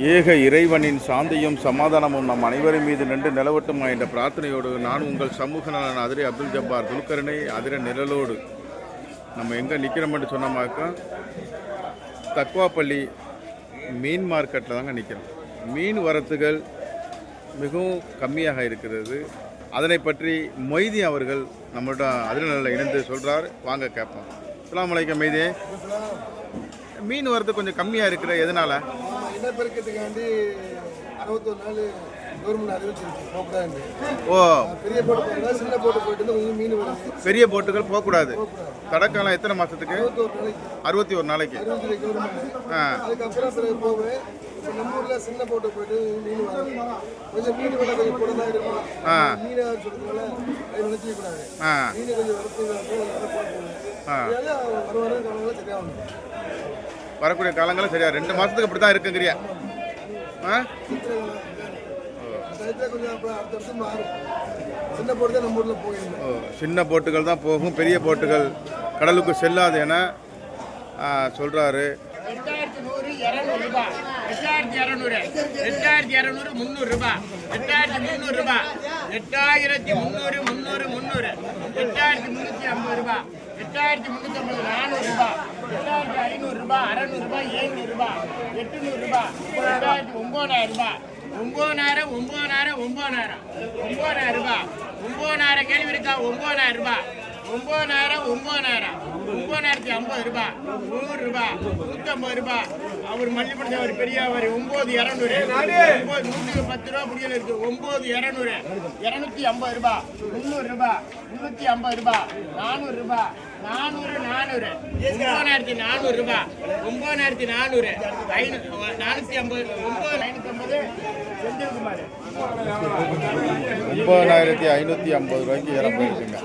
ஏக இறைவனின் சாந்தியும் சமாதானமும் நம் அனைவரும் மீது நின்று நிலவட்டுமா என்ற பிரார்த்தனையோடு நான் உங்கள் சமூக நலன் அதிரை அப்துல் ஜப்பார் துல்கரனை அதிர நிழலோடு நம்ம எங்கே நிற்கிறோம்னு சொன்னோமாக்கா தக்குவாப்பள்ளி மீன் மார்க்கெட்டில் தாங்க நிற்கிறோம். மீன் வரத்துகள் மிகவும் கம்மியாக இருக்கிறது. அதனை பற்றி மொய்தி அவர்கள் நம்மளோட அதிரநிலையில் இணைந்து சொல்கிறார். வாங்க கேட்போம். அஸ்ஸலாமு அலைக்கும் மைதி. மீன் வரது கொஞ்சம் கம்மியாக இருக்கிற எதனால்? இனப்பெருக்கத்துக்காண்டி 61 நாள் கவர்மெண்ட் அறிவிச்சிருக்கு போகக்கூடாது. ஓ, பெரிய போட்டு சின்ன போட்டு போயிட்டு கொஞ்சம் மீன் வருது. பெரிய போட்டுகள் போகக்கூடாது. தடக்காலம் எத்தனை மாதத்துக்கு? 61 நாளைக்கு. அதுக்கப்புறம் பிறகு போவேன். நம்ம ஊரில் சின்ன போட்டு போயிட்டு மீன் வரும். கொஞ்சம் மீன் விட கொஞ்சம் கூட தான் இருக்கும். மீனை சொல்றதுனால அதை நினைச்சிக்கூடாது. மீன் கொஞ்சம் வரக்கூடிய சரியாகும். வரக்கூடிய காலங்களும் சரியா 2 மாதத்துக்கு அப்படி தான் இருக்குங்கிறியா? சின்ன போட்டுகள் தான் போகும், பெரிய போட்டுகள் கடலுக்கு செல்லாது என சொல்கிறாரு. 8200 ரூபாய், 8200, 8200, 300 ரூபாய், 8300 ரூபாய், 8300, 300, 300, 8350 ரூபாய், 8350, 400 ரூபாய், 8500 ரூபாய், 600 ரூபாய், 700 ரூபாய், 800 ரூபாய், 9000 ரூபாய், 9000, 9000, 9000, 9000 ரூபாய், 9000 கேள்வி இருக்கா? 9000 ரூபாய், 9000, 9000, 9050 ரூபாய், 100 ரூபாய், 150 ரூபாய். அவர் மல்லிப்படத்தை ஒரு பெரிய அவர் 9200, 110 ரூபா புடியல் இருக்கு. 9200, 250 ரூபாய், 300 ரூபாய், 350 ரூபாய், 400 ரூபாய், 400, 400, 9400 ரூபாய், 9400, 450, 9550. செந்தில்குமார் 9550 ரூபாய்க்கு ஏற போயிருக்குங்க.